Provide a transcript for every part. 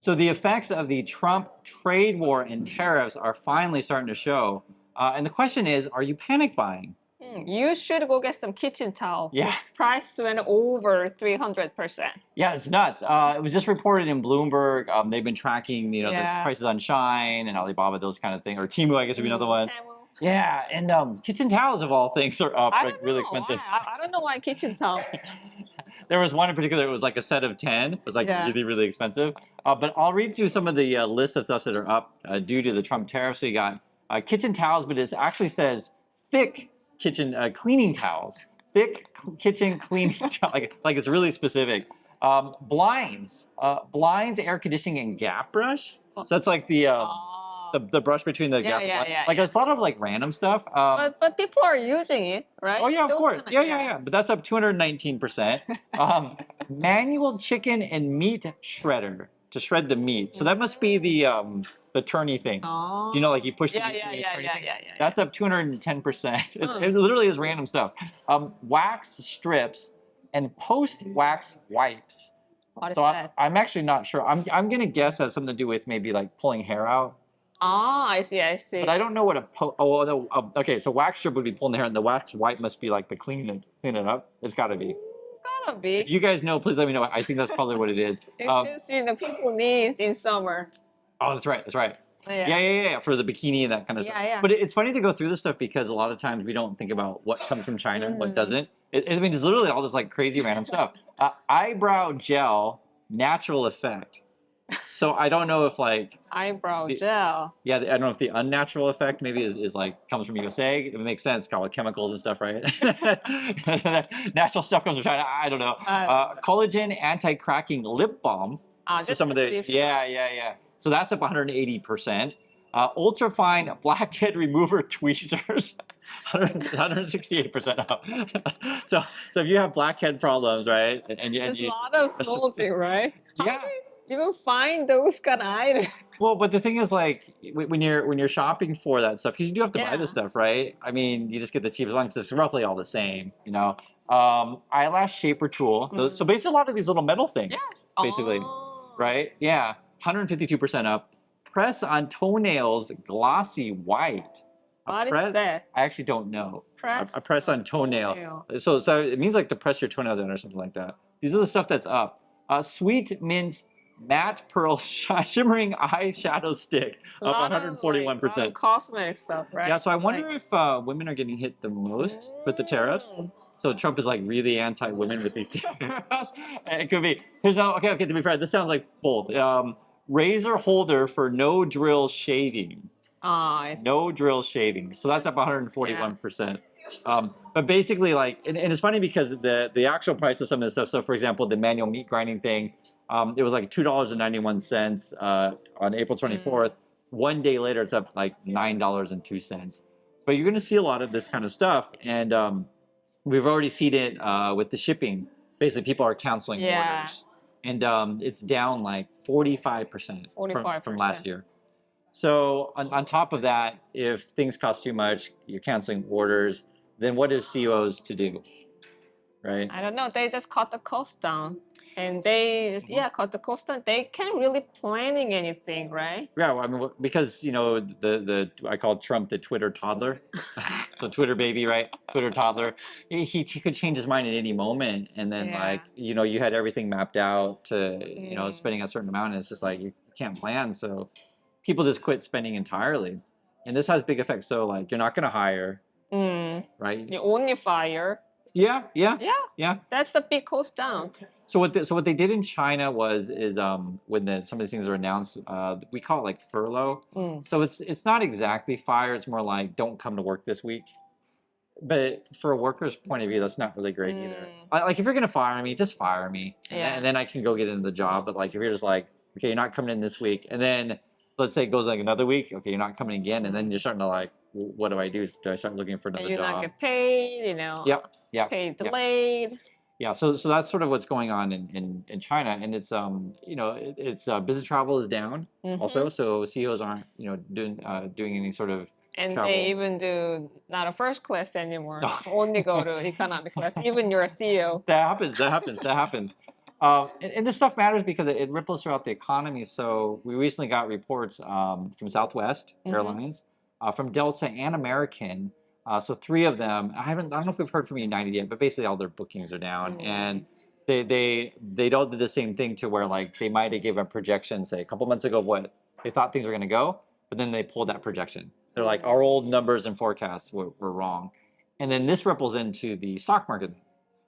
So the effects of the Trump trade war and tariffs are finally starting to show. And the question is, are you panic buying? You should go get some kitchen towel. Yeah. Its price went over 300%. Yeah, it's nuts. It was just reported in Bloomberg. They've been tracking, the Yeah. prices on Shine and Alibaba, those kind of things, or Temu, I guess would be another one. Temu. Yeah, and kitchen towels of all things are I like don't really know expensive. why. I don't know why kitchen towel. There was one in particular. It was like a set of 10. It was like Yeah. really, really expensive. But I'll read you some of the list of stuff that are up due to the Trump tariffs. So you got kitchen towels, but it actually says thick kitchen cleaning towels. Thick kitchen cleaning towel, like it's really specific. Blinds, air conditioning, and gap brush. So that's like the brush between the gap. Like it's a lot of like random stuff. But people are using it, right? Oh yeah, of Those course. kinda- Yeah. But that's up 219%. Manual chicken and meat shredder to shred the meat. So that must be the turny thing. Oh. Do you know, like you push the Yeah, meat yeah, through the yeah, turny yeah, thing? yeah. That's up 210%. It literally is random stuff. Wax strips and post-wax wipes. What is So that? I'm actually not sure. I'm gonna guess it has something to do with maybe like pulling hair out. Oh, I see. But I don't know what okay, so wax strip would be pulling the hair, and the wax wipe must be like the cleaning it up. It's got to be. Gotta be. If you guys know, please let me know. I think that's probably what it is. It's people need in summer. Oh, that's right. Yeah, for the bikini and that kind of stuff. Yeah. But it's funny to go through this stuff because a lot of times we don't think about what comes from China, what doesn't. I mean, it's literally all this like crazy random stuff. Eyebrow gel, natural effect. So I don't know if like eyebrow gel. Yeah, I don't know if the unnatural effect maybe is like comes from USA. It makes sense, got with chemicals and stuff, right? Natural stuff comes from China. I don't know. Collagen anti-cracking lip balm. So some of the yeah. So that's up 180%. Ultrafine blackhead remover tweezers. 168% up. so if you have blackhead problems, right? There's a lot of smoking, right? Yeah. You will find those kind of items. Well, but the thing is, like, when you're shopping for that stuff, because you do have to buy this stuff, right? I mean, you just get the cheapest one because it's roughly all the same, you know. Eyelash shaper tool. So basically, a lot of these little metal things, basically, right? Yeah, 152% up. Press on toenails, glossy white. What is that? I actually don't know. A press on toenail. So it means like to press your toenails in or something like that. These are the stuff that's up. Sweet mint matte pearl shimmering eyeshadow stick up 141%. Like, cosmetic stuff, right? Yeah, so I wonder if women are getting hit the most with the tariffs. So Trump is like really anti-women with these tariffs. It could be. Okay. To be fair, this sounds like both. Razor holder for no drill shaving. No drill shaving. So that's up 141%. But basically, like, and it's funny because the actual price of some of this stuff. So, for example, the manual meat grinding thing, it was like $2.91 on April 24th. One day later, it's up like $9.02. But you're going to see a lot of this kind of stuff, and we've already seen it with the shipping. Basically, people are canceling orders, and it's down like 45% from last year. So on top of that, if things cost too much, you're canceling orders. Then what is CEOs to do, right? I don't know. They just cut the cost down, and they just cut the cost down. They can't really planning anything, right? Yeah, well, I mean, because you know I call Trump the Twitter toddler, so Twitter baby, right? Twitter toddler. He could change his mind at any moment, and then like you had everything mapped out to spending a certain amount, and it's just like you can't plan, so people just quit spending entirely, and this has big effects. So like you're not going to hire. Right. You only fire. Yeah. That's the big cost down. So what they did in China is when some of these things are announced, we call it like furlough. So it's not exactly fire. It's more like don't come to work this week. But for a worker's point of view, that's not really great either. Like if you're gonna fire me, just fire me, and then I can go get into the job. But like if you're just like, okay, you're not coming in this week, and then let's say it goes like another week, okay, you're not coming again, and then you're starting to like, what do I do? Do I start looking for another job? You not get paid, Yep. Paid delayed. Yeah, so that's sort of what's going on in China, and it's it's business travel is down also, so CEOs aren't doing any sort of travel. They even do not a first class anymore. Only go to economic class. Even you're a CEO. That happens. And this stuff matters because it ripples throughout the economy. So we recently got reports from Southwest Airlines, from Delta and American. So three of them. I don't know if we've heard from United yet, but basically all their bookings are down, and they don't do the same thing to where like they might have given a projection, say a couple months ago, of what they thought things were going to go, but then they pulled that projection. They're like, our old numbers and forecasts were wrong, and then this ripples into the stock market,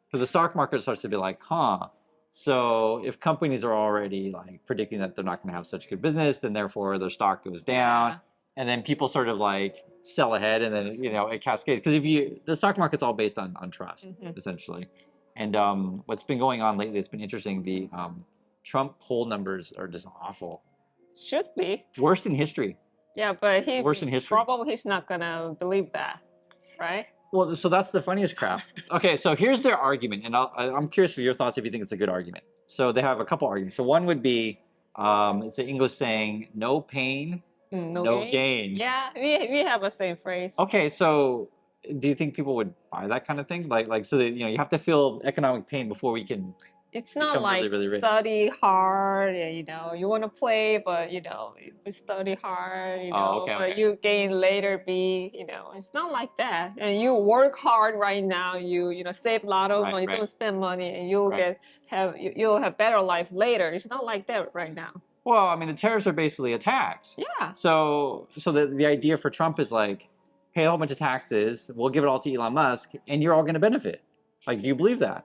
because the stock market starts to be like, huh. So if companies are already like predicting that they're not going to have such good business, then therefore their stock goes down, and then people sort of like sell ahead, and then it cascades. Because the stock market's all based on trust, essentially. And what's been going on lately, it's been interesting. The Trump poll numbers are just awful. Should be. Worst in history. Yeah, but Worst in history. Probably he's not gonna believe that, right? Well, so that's the funniest crap. Okay, so here's their argument, and I'm curious for your thoughts if you think it's a good argument. So they have a couple arguments. So one would be, it's an English saying, no pain, no gain. Yeah, we have the same phrase. Okay, so do you think people would buy that kind of thing? Like so that you have to feel economic pain before we can. It's not like really, really rich. Study hard, you want to play, but you study hard, but you gain later it's not like that. And you work hard right now, you save a lot of money, don't spend money, and you'll have better life later. It's not like that right now. Well, I mean, the tariffs are basically a tax. Yeah. So the idea for Trump is like, pay a whole bunch of taxes, we'll give it all to Elon Musk, and you're all going to benefit. Like, do you believe that?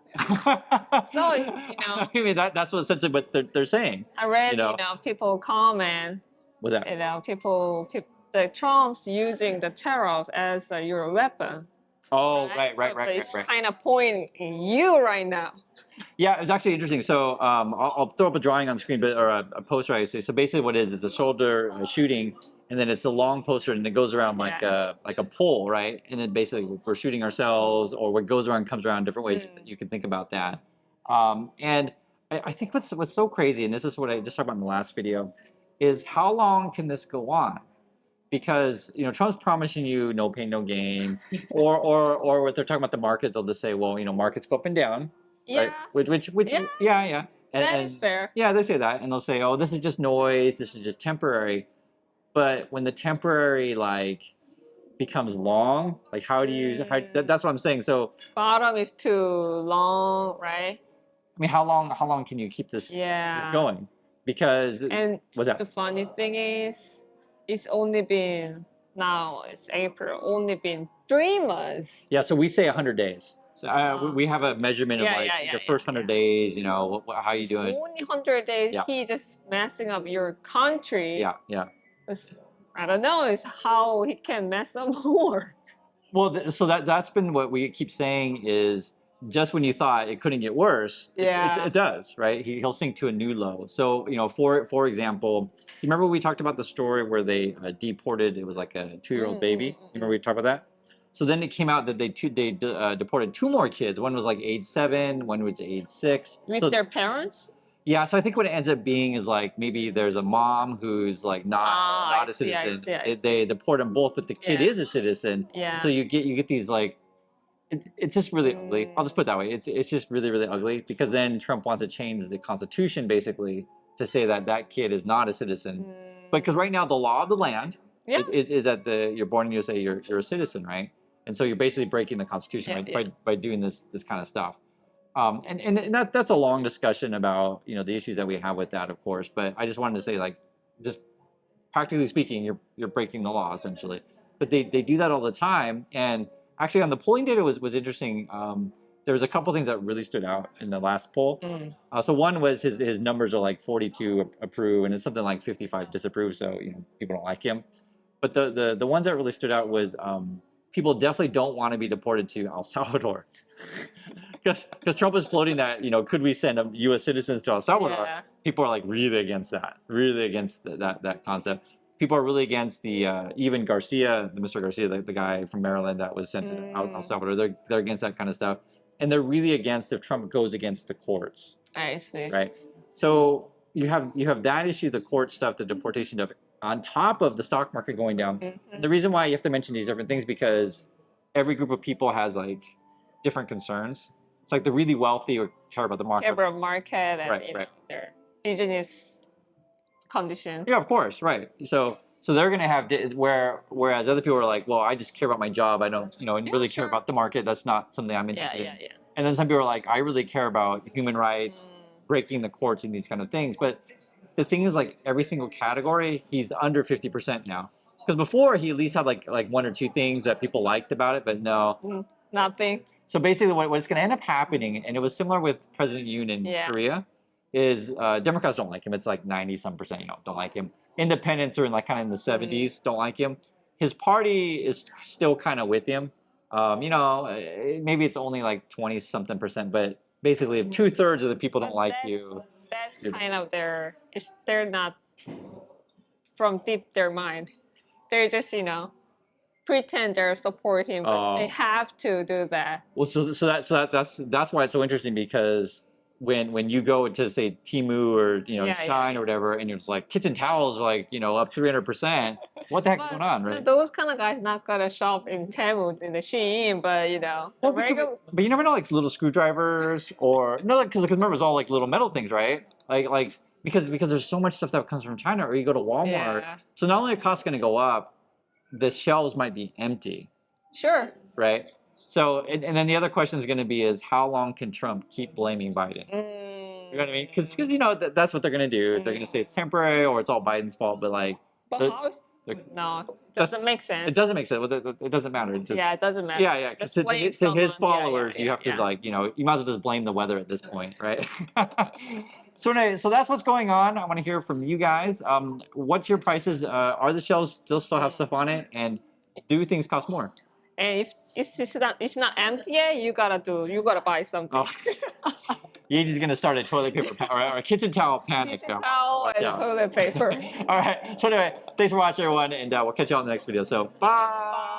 So, I mean, that's what essentially what they're saying. I read, people comment. What's that? The Trump's using the tariff as your weapon. Oh, right. It's kind of pointing you right now. Yeah, it's actually interesting. So I'll throw up a drawing on screen, or a poster, I say. So basically what it is, it's a shoulder shooting, and then it's a long poster, and it goes around like a pole, right? And then basically we're shooting ourselves, or what goes around comes around different ways. You can think about that. And I think what's so crazy, and this is what I just talked about in the last video, is how long can this go on? Because Trump's promising you no pain, no gain, or what they're talking about the market, they'll just say, well, markets go up and down. Yeah. Right? Which yeah. That is fair. Yeah, they say that, and they'll say, "Oh, this is just noise. This is just temporary." But when the temporary becomes long, like how do you? That's what I'm saying. So bottom is too long, right? I mean, how long can you keep this going? Because what's that? The funny thing is, it's only been it's April. Only been 3 months. Yeah, so we say 100 days. So we have a measurement of your first 100 days, how you doing? Only 100 days, he just messing up your country. Yeah. I don't know, it's how he can mess up more. Well, so that's been what we keep saying is, just when you thought it couldn't get worse, it does, right? He'll sink to a new low. So, for example, you remember we talked about the story where they deported, it was like a 2-year-old baby? You remember we talked about that? So then it came out that they deported 2 more kids. One was like age 7, one was age 6. With their parents? Yeah, so I think what it ends up being is like maybe there's a mom who's like not a citizen. I see. They deport them both, but the kid is a citizen. Yeah. So you get these it's just really ugly. I'll just put it that way. It's just really, really ugly, because then Trump wants to change the Constitution basically to say that kid is not a citizen. But because right now the law of the land is that you're born in the USA, you're a citizen, right? And so you're basically breaking the Constitution by doing this kind of stuff. And that's a long discussion about the issues that we have with that, of course. But I just wanted to say, just practically speaking, you're breaking the law essentially. But they do that all the time. And actually, on the polling data was interesting. There was a couple things that really stood out in the last poll. So one was his numbers are like 42 approve, and it's something like 55 disapprove. So people don't like him. But the ones that really stood out was people definitely don't want to be deported to El Salvador. Because Trump is floating that, could we send U.S. citizens to El Salvador? Yeah. People are really against that, really against that concept. People are really against even Garcia, Mr. Garcia, the guy from Maryland that was sent to El Salvador. They're against that kind of stuff. And they're really against if Trump goes against the courts. I see. Right? So you have that issue, the court stuff, the deportation stuff, on top of the stock market going down. The reason why you have to mention these different things because every group of people has different concerns. It's like the really wealthy or care about the market. Care about market and Right, right. their business condition. Yeah, of course, right. So they're gonna have whereas other people are like, well, I just care about my job. I don't, really care sure. about the market. That's not something I'm Yeah, interested yeah, in. yeah. And then some people are like, I really care about human rights, breaking the courts, and these kind of things. But the thing is, like every single category, he's under 50% now. Because before he at least had like one or two things that people liked about it, but no. Nothing. So basically, what's going to end up happening, and it was similar with President Yoon in Korea, is Democrats don't like him. It's like 90-some%, don't like him. Independents are in like kind of in the 70s, don't like him. His party is still kind of with him. Maybe it's only like 20-something%, but basically, if 2/3 of the people don't like you, that's kind of they're not from deep their mind. They're just pretend they support him, but they have to do that. Well, that's why it's so interesting, because when you go to say Temu or Shine or whatever, and you're just like kitchen towels are like up 300%. What the heck's going on, right? Those kind of guys not gonna shop in Temu in the Shein, but but you never know, like little screwdrivers or no, because remember it's all like little metal things, right? Like because there's so much stuff that comes from China, or you go to Walmart. Yeah. So not only are costs going to go up, the shelves might be empty. Sure. Right. So, and then the other question is going to be is how long can Trump keep blaming Biden? You know what I mean? Because that's what they're going to do. They're going to say it's temporary or it's all Biden's fault. But like, no, it doesn't make sense. It doesn't make sense. It doesn't matter. It doesn't matter. Yeah. To his followers, you have to like, you might as well just blame the weather at this point, right? So anyway, so that's what's going on. I want to hear from you guys. What's your prices? Are the shelves still have stuff on it? And do things cost more? And if it's not empty yet, you gotta buy something. Oh. Yeezy's gonna start a toilet paper or a kitchen towel panic. Kitchen towel and toilet paper. All right. So anyway, thanks for watching, everyone, and we'll catch you on the next video. So bye.